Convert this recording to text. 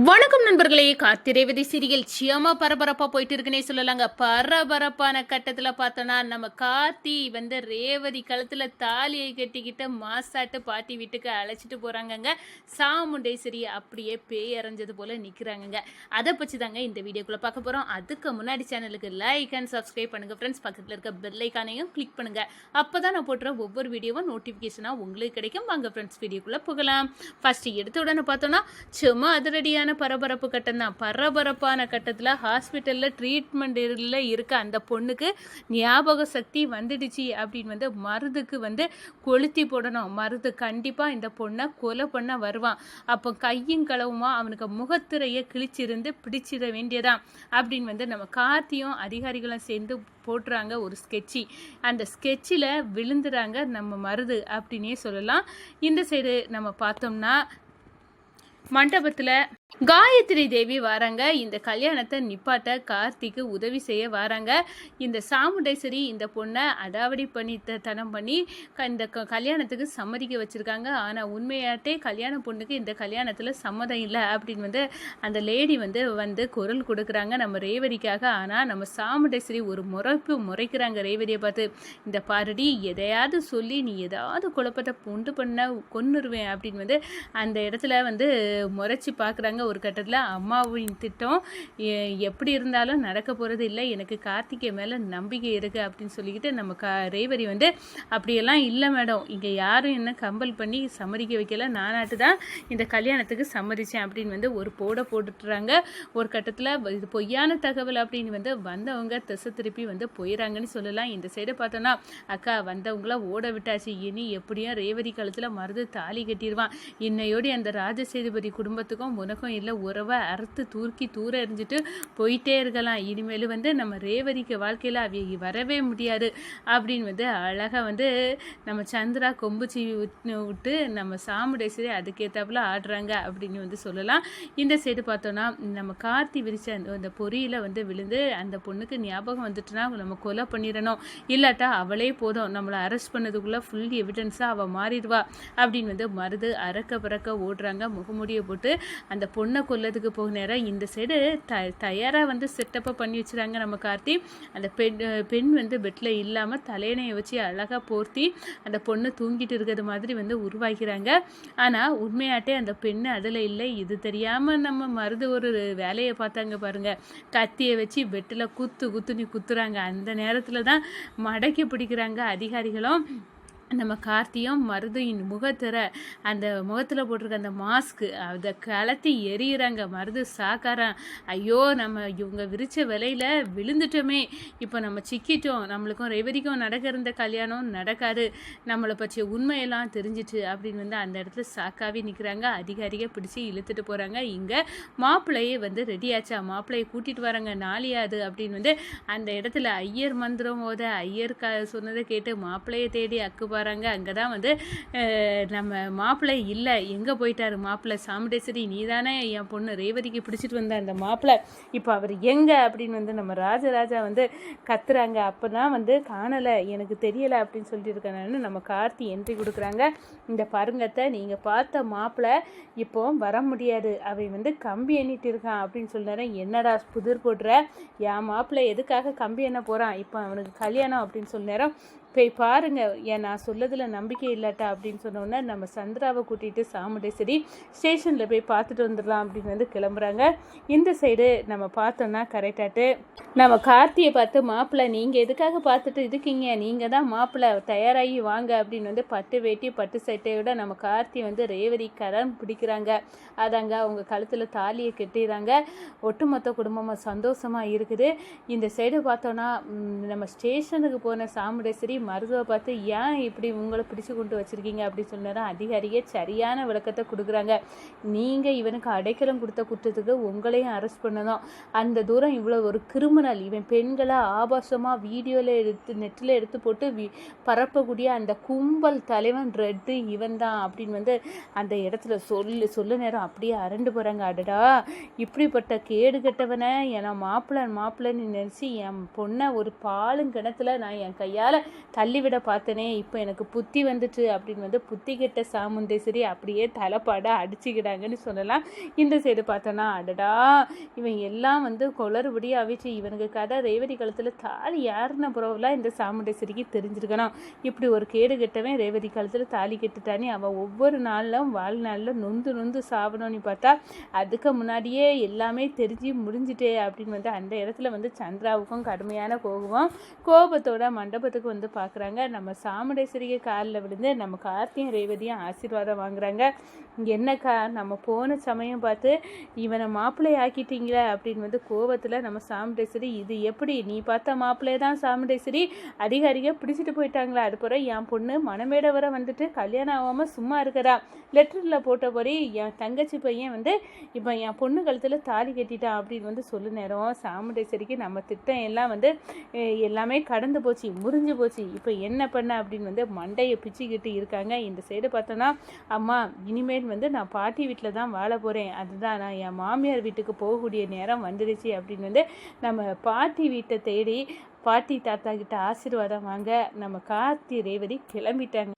வணக்கம் நண்பர்களே. காத்திரேவதி சீரியல் சியமா பரபரப்பா போயிட்டு இருக்குன்னே சொல்லலாங்க. பரபரப்பான கட்டத்துல பார்த்தோன்னா நம்ம கார்த்தி ரேவதி கழுத்துல தாலியை கட்டிக்கிட்ட மாசாட்டு பாட்டி வீட்டுக்கு அழைச்சிட்டு போறாங்கங்க. சாமுண்டேஸ்வரி அப்படியே பேய் அரைஞ்சது போல நிக்கிறாங்கங்க. அதை பற்றி தாங்க இந்த வீடியோக்குள்ள பார்க்க போறோம். அதுக்கு முன்னாடி சேனலுக்கு லைக் அண்ட் சப்ஸ்கிரைப் பண்ணுங்க ஃப்ரெண்ட்ஸ். பக்கத்துல இருக்க பெல் ஐக்கானையும் கிளிக் பண்ணுங்க. அப்பதான் நான் போடுற ஒவ்வொரு வீடியோவும் நோட்டிபிகேஷனா உங்களுக்கு கிடைக்கும். வாங்க ஃப்ரெண்ட்ஸ் வீடியோக்குள்ள போகலாம். ஃபர்ஸ்ட் எடுத்த உடனே பார்த்தோன்னா சும்மா அதிரடியான பரபரப்பு கட்டம் தான். பரபரப்பான கட்டத்தில் ஹாஸ்பிட்டலில் ட்ரீட்மெண்ட்டில் இருக்க அந்த பொண்ணுக்கு ஞாபக சக்தி வந்துடுச்சு அப்படின்னு மருதுக்கு கொளுத்தி போடணும். மருது கண்டிப்பாக இந்த பொண்ணை கொலை பண்ண வருவான். அப்போ கையும் களவுமா அவனுக்கு முகத்திரையை கிழிச்சிருந்து பிடிச்சிட வேண்டியதான் அப்படின்னு நம்ம கார்த்தியும் அதிகாரிகளும் சேர்ந்து போட்டுறாங்க ஒரு ஸ்கெட்சி. அந்த ஸ்கெட்சில் விழுந்துறாங்க நம்ம மருது அப்படின்னே சொல்லலாம். இந்த சைடு நம்ம பார்த்தோம்னா மண்டபத்தில் காயத்ரி தேவி வராங்க. இந்த கல்யாணத்தை நிப்பாட்ட கார்த்திக்கு உதவி செய்ய வராங்க. இந்த சாமுண்டேஸ்வரி இந்த பொண்ணை அடாவடி தனம் பண்ணி இந்த கல்யாணத்துக்கு சம்மதிக்க வச்சுருக்காங்க. ஆனால் உண்மையாட்டே கல்யாண பொண்ணுக்கு இந்த கல்யாணத்தில் சம்மதம் இல்லை அப்படின்னு அந்த லேடி குரல் கொடுக்குறாங்க நம்ம ரேவதிக்காக. ஆனால் நம்ம சாமுண்டேஸ்வரி ஒரு முறைக்கிறாங்க ரேவதியை பார்த்து. இந்த பாரடி எதையாவது சொல்லி நீ ஏதாவது குழப்பத்தை கொன்னுருவேன் அப்படின்னு அந்த இடத்துல முறைச்சி பார்க்குறாங்க. ஒரு கட்டத்தில் அம்மாவின் திட்டம் எப்படி இருந்தாலும் நடக்க போகிறது இல்லை, எனக்கு கார்த்திகை மேலே நம்பிக்கை இருக்குது அப்படின்னு சொல்லிக்கிட்டு நம்ம ரேவதி அப்படியெல்லாம் இல்லை மேடம், இங்கே யாரும் என்ன கம்பல் பண்ணி சம்மதிக்க வைக்கல, நானாட்டு தான் இந்த கல்யாணத்துக்கு சம்மதிச்சேன் அப்படின்னு ஒரு போட்டுட்டுறாங்க. ஒரு கட்டத்தில் இது பொய்யான தகவல் அப்படின்னு வந்தவங்க திசை திருப்பி போயிடறாங்கன்னு சொல்லலாம். இந்த சைடை பார்த்தோன்னா அக்கா வந்தவங்கள ஓட விட்டாச்சு, இனி எப்படியும் ரேவதி காலத்தில் மருது தாலி கட்டிடுவான், இன்னையோடி அந்த ராஜசேதுபதி குடும்பத்துக்கும் உனக்கும் இல்லை உறவை அறுத்து தூர எறிஞ்சிட்டு போயிட்டே இருக்கலாம், இனிமேல் நம்ம ரேவதிக்கு வாழ்க்கையில் அவைய வரவே முடியாது அப்படின்னு அழகாக நம்ம சந்திரா கொம்புச்சி விட்டு நம்ம சாமுண்டேஸ்வரி அதுக்கேற்றாப்புல ஆடுறாங்க அப்படின்னு சொல்லலாம். இந்த சைடு பார்த்தோன்னா நம்ம கார்த்தி விரிச்ச அந்த பொரியில் விழுந்து அந்த பொண்ணுக்கு ஞாபகம் வந்துட்டுனா நம்ம கொலை பண்ணிடணும், இல்லாட்டா அவளே போதும் நம்மளை அரெஸ்ட் பண்ணதுக்குள்ளே ஃபுல் எவிடன்ஸாக அவள் மாறிடுவா அப்படின்னு மருது அறக்க பறக்க ஓடுறாங்க. முகமுடியை போட்டு அந்த பொண்ணை கொல்லதுக்கு போக நேரம் இந்த சைடு தயாராக செட்டப்பாக பண்ணி வச்சுறாங்க நம்ம கார்த்தி. அந்த பெண் பெட்டில் இல்லாமல் தலையணையை வச்சு அழகாக போர்த்தி அந்த பொண்ணு தூங்கிட்டு இருக்கிறது மாதிரி உருவாக்கிறாங்க. ஆனால் உண்மையாட்டே அந்த பெண்ணு அதில் இல்லை. இது தெரியாமல் நம்ம மருது ஒரு வேலையை பார்த்தாங்க பாருங்க, கத்தியை வச்சு பெட்டில் குத்துன்னு குத்துறாங்க. அந்த நேரத்தில் தான் மடக்கி பிடிக்கிறாங்க அதிகாரிகளும். நம்ம கார்த்தியும் மருதின் முகத்திர அந்த முகத்தில் போட்டிருக்க அந்த மாஸ்க்கு அதை கலத்தி எரியிறாங்க. மருது சாக்காரான், ஐயோ நம்ம இவங்க விரிச்ச விலையில் விழுந்துட்டோமே, இப்போ நம்ம சிக்கிட்டோம், நம்மளுக்கும் ரேவதிக்கும் நடக்க இருந்த கல்யாணம் நடக்காது, நம்மளை பற்றிய உண்மையெல்லாம் தெரிஞ்சிட்டு அப்படின்னு அந்த இடத்துல சாக்காவே நிற்கிறாங்க. அதிகாரியை பிடிச்சி இழுத்துட்டு போகிறாங்க. இங்கே மாப்பிள்ளையே ரெடியாச்சா, மாப்பிள்ளையை கூட்டிகிட்டு வராங்க, நாளியாது அப்படின்னு அந்த இடத்துல ஐயர் மந்திரம் போத ஐயர் சொன்னதை கேட்டு மாப்பிள்ளையை தேடி அக்கு வராங்க. அங்கே தான் நம்ம மாப்பிள்ளை இல்லை, எங்கே போயிட்டாரு மாப்பிள்ளை, சாமுண்டேஸ்வரி நீ தானே என் பொண்ணு ரேவதிக்கு பிடிச்சிட்டு வந்த அந்த மாப்பிள்ளை, இப்போ அவர் எங்கே அப்படின்னு நம்ம ராஜராஜா கத்துறாங்க. அப்போ தான் காணலை, எனக்கு தெரியலை அப்படின்னு சொல்லிட்டு இருக்கானு நம்ம கார்த்தி என்ட்ரி கொடுக்குறாங்க. இந்த பருங்கத்தை நீங்கள் பார்த்த மாப்பிள்ளை இப்போ வர முடியாது, அவை கம்பி எண்ணிட்டு இருக்கான் அப்படின்னு சொல்லினாரு. என்னடா புதிர் போடுற, என் மாப்பிள்ளை எதுக்காக கம்பி எண்ண போகிறான், இப்போ அவனுக்கு கல்யாணம் அப்படின்னு சொல்லினேரம் போய் பாருங்க, ஏன் நான் சொல்லதில் நம்பிக்கை இல்லாட்டா அப்படின்னு சொன்னோன்னே நம்ம சந்திராவை கூட்டிகிட்டு சாமுண்டேஸ்வரி ஸ்டேஷனில் போய் பார்த்துட்டு வந்துடலாம் அப்படின்னு கிளம்புறாங்க. இந்த சைடு நம்ம பார்த்தோன்னா கரெக்டாட்டு நம்ம கார்த்தியை பார்த்து, மாப்பிள்ளை நீங்கள் எதுக்காக பார்த்துட்டு இருக்கீங்க, நீங்கள் தான் மாப்பிள்ளை, தயாராகி வாங்க அப்படின்னு பட்டு வேட்டி பட்டு சட்டையோட நம்ம கார்த்தி ரேவதி கரம் பிடிக்கிறாங்க. அதாங்க அவங்க கழுத்தில் தாலியை கட்டிடுறாங்க. ஒட்டுமொத்த குடும்பமாக சந்தோஷமாக இருக்குது. இந்த சைடு பார்த்தோன்னா நம்ம ஸ்டேஷனுக்கு போன சாமுண்டேஸ்வரி மருதுவை பார்த்து, ஏன் இப்படி உங்களை பிடிச்சு கொண்டு வச்சுருக்கீங்க அப்படின்னு சொன்னார். அதிகாரியே சரியான விளக்கத்தை கொடுக்குறாங்க. நீங்கள் இவனுக்கு அடைக்கலம் கொடுத்த குற்றத்துக்கு உங்களையும் அரெஸ்ட் பண்ணணும், அந்த தூரம் இவ்வளோ ஒரு கிரிமினல், இவன் பெண்களை ஆபாசமாக வீடியோவில் நெட்டில் எடுத்து போட்டு பரப்பக்கூடிய அந்த கும்பல் தலைவன் ரெட்டு இவன் தான் அப்படின்னு அந்த இடத்துல சொல்ல நேரம் அப்படியே அரண்டு போகிறாங்க. அடடா, இப்படிப்பட்ட கேடு கெட்டவனை ஏன்னா மாப்பிள்ளைன்னு நினச்சி என் பொண்ணை ஒரு பாலும் கிணத்துல நான் என் கையால் தள்ளிவிட பார்த்தனே, இப்போ எனக்கு புத்தி வந்துச்சு அப்படின்னு வந்து புத்தி கெட்ட சாமுண்டேஸ்வரி அப்படியே தலைப்பாட அடிச்சுக்கிடாங்கன்னு சொல்லலாம். இந்த சைடு பார்த்தோன்னா, அடடா இவன் எல்லாம் வந்து குளறுபடி ஆவிச்சு, இவனுக்கு கதை ரேவதி காலத்தில் தாலி யாருன்னு புறவெல்லாம் இந்த சாமுண்டேஸ்வரிக்கு தெரிஞ்சிருக்கணும். இப்படி ஒரு கேடு கெட்டவன் ரேவதி காலத்தில் தாலி கெட்டுட்டானே, அவன் ஒவ்வொரு நாளிலும் வாழ்நாளில் நொந்து நொந்து சாவணும்னு பார்த்தா அதுக்கு முன்னாடியே எல்லாமே தெரிஞ்சு முடிஞ்சிட்டே அப்படின்னு வந்து அந்த இடத்துல வந்து சந்திராவுக்கும் கடுமையான கோபத்தோட மண்டபத்துக்கு வந்து பார்க்குறாங்க. நம்ம சாமுண்டேஸ்வரிக்கு காலில் விழுந்து நம்ம கார்த்தியும் ரேவதியும் ஆசீர்வாதம் வாங்குறாங்க. என்னக்கா நம்ம போன சமயம் பார்த்து இவனை மாப்பிள்ளை ஆக்கிட்டீங்களே அப்படின்னு வந்து கோபத்தில் நம்ம சாமுண்டேஸ்வரி, இது எப்படி நீ பார்த்த மாப்பிள்ளையே தான் சாமுண்டேஸ்வரி, அதிகாரிக பிடிச்சிட்டு போயிட்டாங்களா, அதுபோல் என் பொண்ணு மணமேடை வர வந்துட்டு கல்யாணம் ஆகாமல் சும்மா இருக்கிறா, லெட்டரில் போட்டபடி என் தங்கச்சி பையன் வந்து இப்போ என் பொண்ணு கழுத்தில் தாலி கட்டிட்டான் அப்படின்னு வந்து சொல்லு நேரம் சாமுண்டேஸ்வரிக்கு நம்ம திட்டம் எல்லாம் வந்து எல்லாமே கடந்து போச்சு, முறிஞ்சு போச்சு, இப்போ என்ன பண்ண அப்படின்னு வந்து மண்டையை பிச்சுக்கிட்டு இருக்காங்க. இந்த சைடு பார்த்தோன்னா, அம்மா இனிமேல் வந்து நான் பாட்டி வீட்டில் தான் வாழ போகிறேன், அதுதான் நான் என் மாமியார் வீட்டுக்கு போகக்கூடிய நேரம் வந்துடுச்சு அப்படின்னு வந்து நம்ம பாட்டி வீட்டை தேடி பாட்டி தாத்தா கிட்ட ஆசீர்வாதம் வாங்க நம்ம கார்த்தி ரேவதி கிளம்பிட்டாங்க.